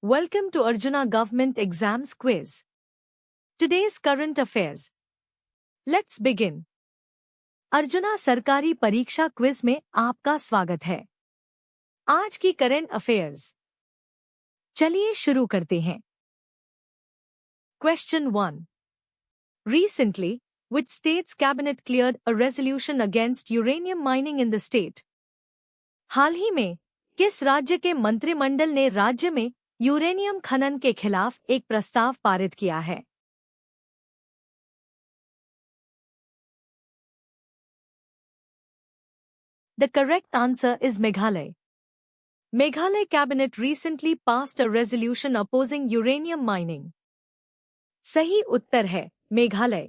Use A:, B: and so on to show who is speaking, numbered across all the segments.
A: Welcome to Arjuna Government Exams Quiz. Today's current affairs. Let's begin. Arjuna सरकारी परीक्षा quiz में आपका स्वागत है। आज की करंट अफेयर्स। चलिए शुरू करते हैं। Question 1. Recently, which state's cabinet cleared a resolution against uranium mining in the state? हाल ही में किस राज्य के मंत्रिमंडल ने राज्य में यूरेनियम खनन के खिलाफ एक प्रस्ताव पारित किया है? The correct answer is Meghalaya. Meghalaya cabinet recently passed a resolution opposing uranium mining. सही उत्तर है मेघालय।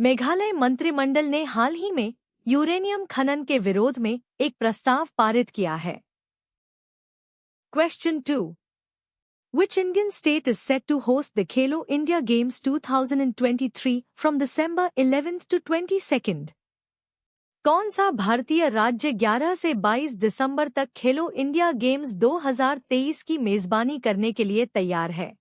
A: मेघालय मंत्रिमंडल ने हाल ही में यूरेनियम खनन के विरोध में एक प्रस्ताव पारित किया है। Question 2. Which Indian state is set to host the Khelo India Games 2023 from December 11th to 22nd? कौन सा भारतीय राज्य 11 से 22 दिसंबर तक खेलो इंडिया गेम्स 2023 की मेजबानी करने के लिए तैयार है?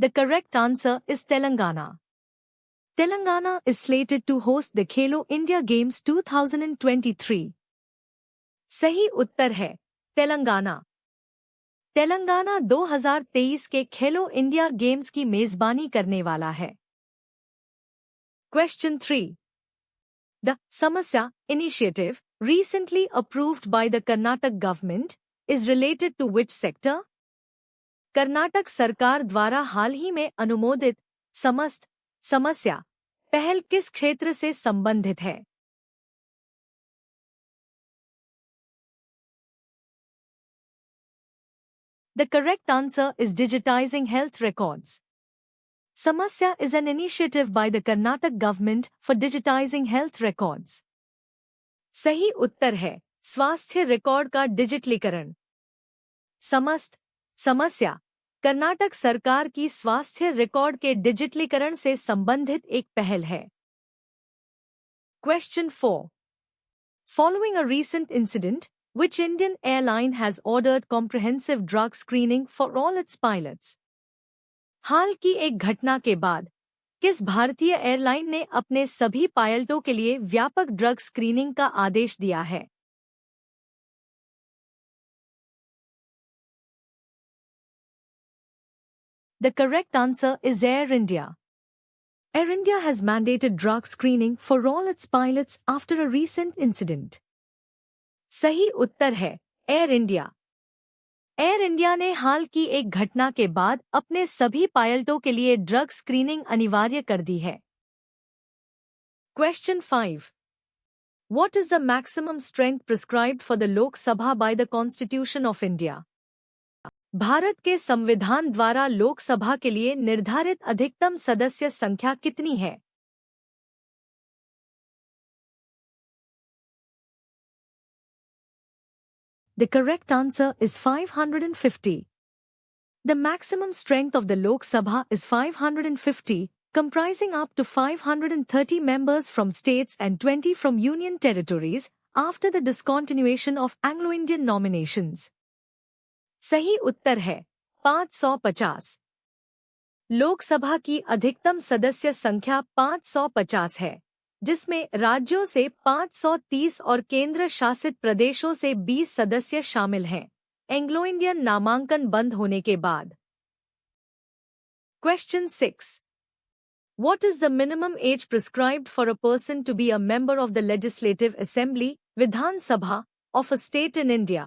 A: The correct answer is Telangana. Telangana is slated to host the Khelo India Games 2023. सही उत्तर है तेलंगाना। तेलंगाना 2023 के खेलो इंडिया गेम्स की मेजबानी करने वाला है। Question 3. The Samasya initiative, recently approved by the Karnataka government, is related to which sector? Karnataka सरकार द्वारा हाल ही में अनुमोदित समस्या पहल किस क्षेत्र से संबंधित है? The correct answer is digitizing health records. Samasya is an initiative by the Karnataka government for digitizing health records. सही उत्तर है स्वास्थ्य रिकॉर्ड का डिजिटलीकरण। समस्या कर्नाटक सरकार की स्वास्थ्य रिकॉर्ड के डिजिटलीकरण से संबंधित एक पहल है। Question 4. Following a recent incident, which Indian airline has ordered comprehensive drug screening for all its pilots? हाल की एक घटना के बाद किस भारतीय एयरलाइन ने अपने सभी पायलटों के लिए व्यापक ड्रग स्क्रीनिंग का आदेश दिया है? The correct answer is Air India. Air India has mandated drug screening for all its pilots after a recent incident. सही उत्तर है एयर इंडिया। एयर इंडिया ने हाल की एक घटना के बाद अपने सभी पायलटों के लिए ड्रग स्क्रीनिंग अनिवार्य कर दी है। Question 5. What is the maximum strength prescribed for the Lok Sabha by the Constitution of India? Bharat के संविधान द्वारा लोकसभा के लिए निर्धारित अधिकतम सदस्य संख्या कितनी है? The correct answer is 550. The maximum strength of the Lok Sabha is 550, comprising up to 530 members from states and 20 from union territories after the discontinuation of Anglo-Indian nominations. सही उत्तर है 550। लोकसभा की अधिकतम सदस्य संख्या 550 है, जिसमें राज्यों से 530 और केंद्र शासित प्रदेशों से 20 सदस्य शामिल हैं, एंग्लो इंडियन नामांकन बंद होने के बाद। Question 6. What is the minimum age prescribed for a person to be a member of the Legislative Assembly, Vidhan Sabha, of a state in India?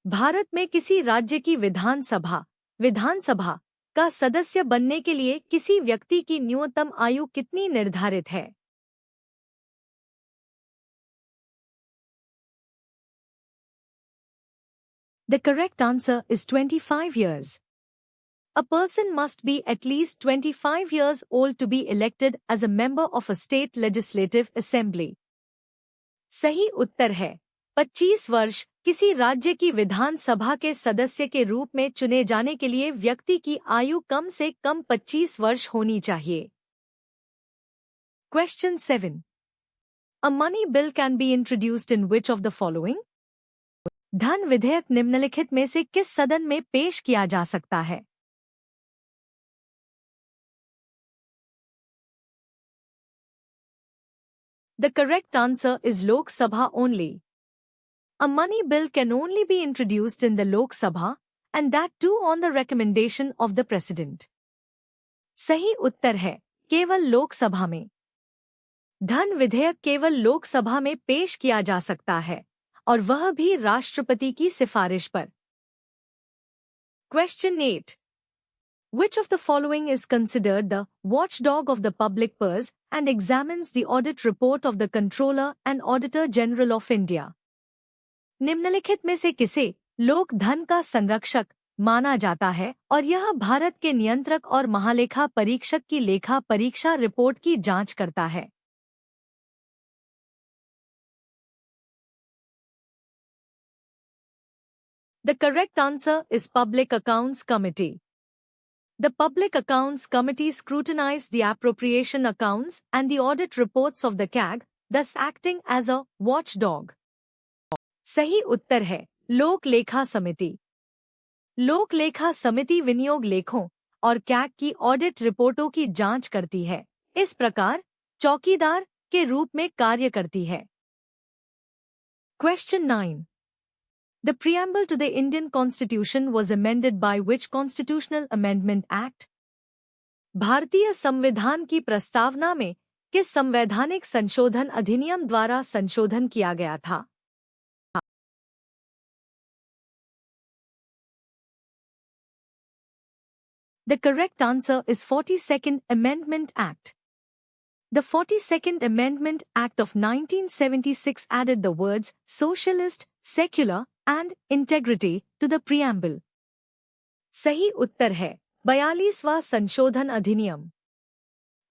A: Bharat में किसी राज्य की विधानसभा का सदस्य बनने के लिए किसी व्यक्ति की न्यूनतम आयु कितनी निर्धारित है? The correct answer is 25 years. A person must be at least 25 years old to be elected as a member of a state legislative assembly. सही उत्तर है 25 वर्ष किसी राज्य की विधानसभा के सदस्य के रूप में चुने जाने के लिए व्यक्ति की आयु कम से कम 25 वर्ष होनी चाहिए। Question 7. A money bill can be introduced in which of the following? धन विधेयक निम्नलिखित में से किस सदन में पेश किया जा सकता है? The correct answer is Lok Sabha only. A money bill can only be introduced in the Lok Sabha, and that too on the recommendation of the President. सही उत्तर है केवल लोकसभा में। धन विधेयक केवल लोकसभा में पेश किया जा सकता है और वह भी राष्ट्रपति की सिफारिश पर। Question 8. Which of the following is considered the watchdog of the public purse and examines the audit report of the Controller and Auditor General of India? निम्नलिखित में से किसे लोक धन का संरक्षक माना जाता है और यह भारत के नियंत्रक और महालेखा परीक्षक की लेखा परीक्षा रिपोर्ट की जांच करता है? The correct answer is Public Accounts Committee. The Public Accounts Committee scrutinizes the appropriation accounts and the audit reports of the CAG, thus acting as a watchdog. सही उत्तर है लोक लेखा समिति। लोक लेखा समिति विनियोग लेखों और कैग की ऑडिट रिपोर्टों की जांच करती है, इस प्रकार चौकीदार के रूप में कार्य करती है। Question 9. The preamble to the Indian Constitution was amended by which Constitutional Amendment Act? भारतीय संविधान की प्रस्तावना में किस संवैधानिक संशोधन अधिनियम द्वारा संशोधन किया गया था? The correct answer is 42nd Amendment Act. The 42nd Amendment Act of 1976 added the words socialist, secular and integrity to the preamble. सही उत्तर है 42वां संशोधन अधिनियम।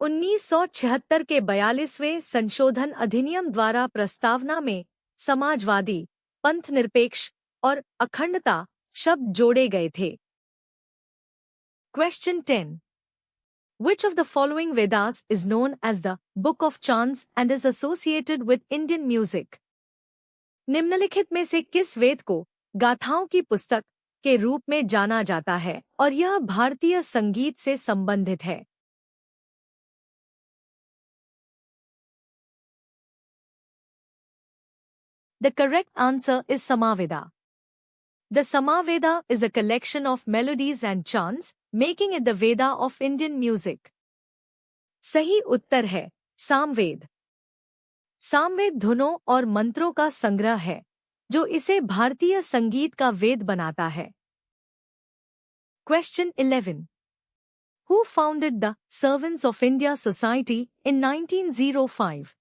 A: 1976 के 42वें संशोधन अधिनियम द्वारा प्रस्तावना में समाजवादी, पंथनिरपेक्ष और अखंडता शब्द जोड़े गए थे। Question 10. Which of the following Vedas is known as the Book of Chants and is associated with Indian music? निम्नलिखित में से किस वेद को गाथाओं की पुस्तक के रूप में जाना जाता है और यह भारतीय संगीत से संबंधित है? The correct answer is Samaveda. The Samaveda is a collection of melodies and chants, making it the Veda of Indian music. सही उत्तर है सामवेद। सामवेद धुनों और मंत्रों का संग्रह है जो इसे भारतीय संगीत का वेद बनाता है। Question 11. Who founded the Servants of India Society in 1905?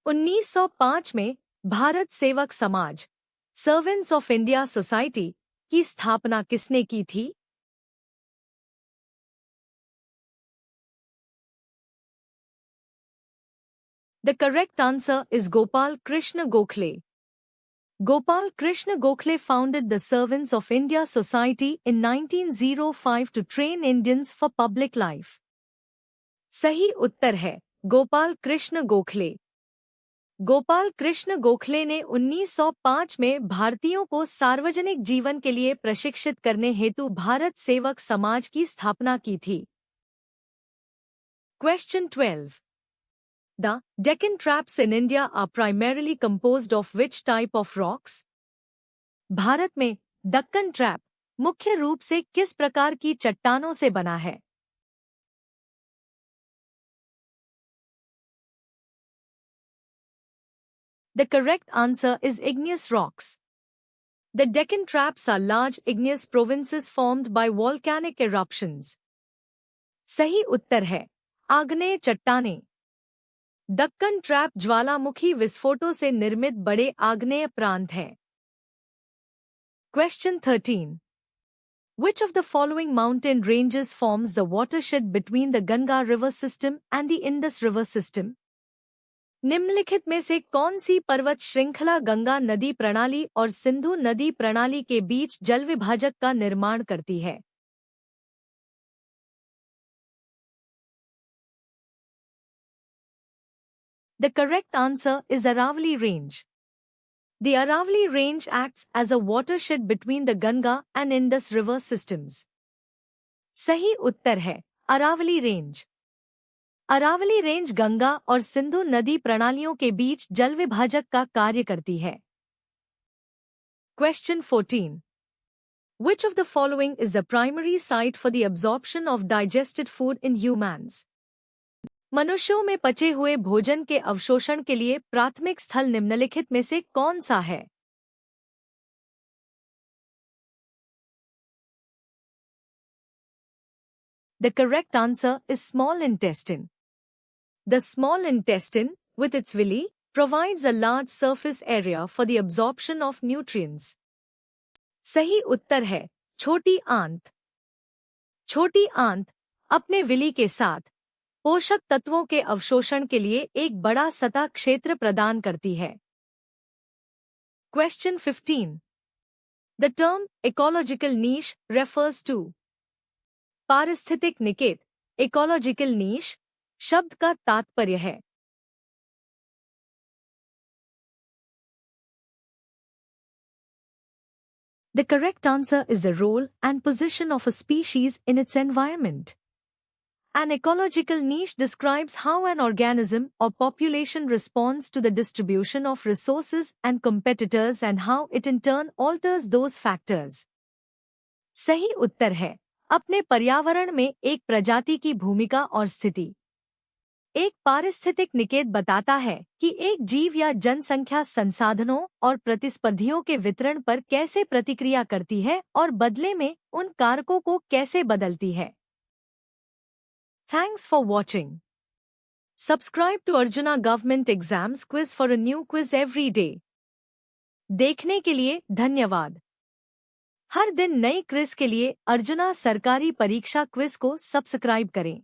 A: 1905 में भारत सेवक समाज सर्वेंट्स ऑफ इंडिया सोसाइटी की स्थापना किसने की थी? The correct answer is Gopal Krishna Gokhale. Gopal Krishna Gokhale founded the Servants of India Society in 1905 to train Indians for public life. सही उत्तर है गोपाल कृष्ण गोखले। गोपाल कृष्ण गोखले ने 1905 में भारतीयों को सार्वजनिक जीवन के लिए प्रशिक्षित करने हेतु भारत सेवक समाज की स्थापना की थी। Question 12. The Deccan Traps in India are primarily composed of which type of rocks? Bharat में दक्कन ट्रैप मुख्य रूप से किस प्रकार की चट्टानों से बना है? The correct answer is igneous rocks. The Deccan Traps are large igneous provinces formed by volcanic eruptions. सही उत्तर है आग्नेय चट्टानें। दक्कन ट्रैप ज्वालामुखी विस्फोटों से निर्मित बड़े आग्नेय प्रांत हैं। Question 13. Which of the following mountain ranges forms the watershed between the Ganga river system and the Indus river system? निम्नलिखित में से कौन सी पर्वत श्रृंखला गंगा नदी प्रणाली और सिंधु नदी प्रणाली के बीच जल विभाजक का निर्माण करती है? The correct answer is Aravalli Range. The Aravalli Range acts as a watershed between the Ganga and Indus river systems. सही उत्तर है अरावली रेंज। अरावली रेंज गंगा और सिंधु नदी प्रणालियों के बीच जल विभाजक का कार्य करती है। Question 14. Which of the following is the primary site for the absorption of digested food in humans? मनुष्यों में पचे हुए भोजन के अवशोषण के लिए प्राथमिक स्थल निम्नलिखित में से कौन सा है? The correct answer is small intestine. The small intestine, with its villi, provides a large surface area for the absorption of nutrients. सही उत्तर है छोटी आंत। छोटी आंत अपने विली के साथ पोषक तत्वों के अवशोषण के लिए एक बड़ा सतह क्षेत्र प्रदान करती है। Question 15. The term ecological niche refers to पारिस्थितिक निकेत ecological niche शब्द का तात्पर्य है। The correct answer is the role and position of a species in its environment. An ecological niche describes how an organism or population responds to the distribution of resources and competitors and how it in turn alters those factors. सही उत्तर है अपने पर्यावरण में एक प्रजाति की भूमिका और स्थिति। एक पारिस्थितिक निकेत बताता है कि एक जीव या जनसंख्या संसाधनों और प्रतिस्पर्धियों के वितरण पर कैसे प्रतिक्रिया करती है और बदले में उन कारकों को कैसे बदलती है। Thanks for watching. Subscribe to Arjuna Government Exams Quiz for a new quiz every day. देखने के लिए धन्यवाद। हर दिन नई क्विज के लिए अर्जुना सरकारी परीक्षा क्विज को सब्सक्राइब करें।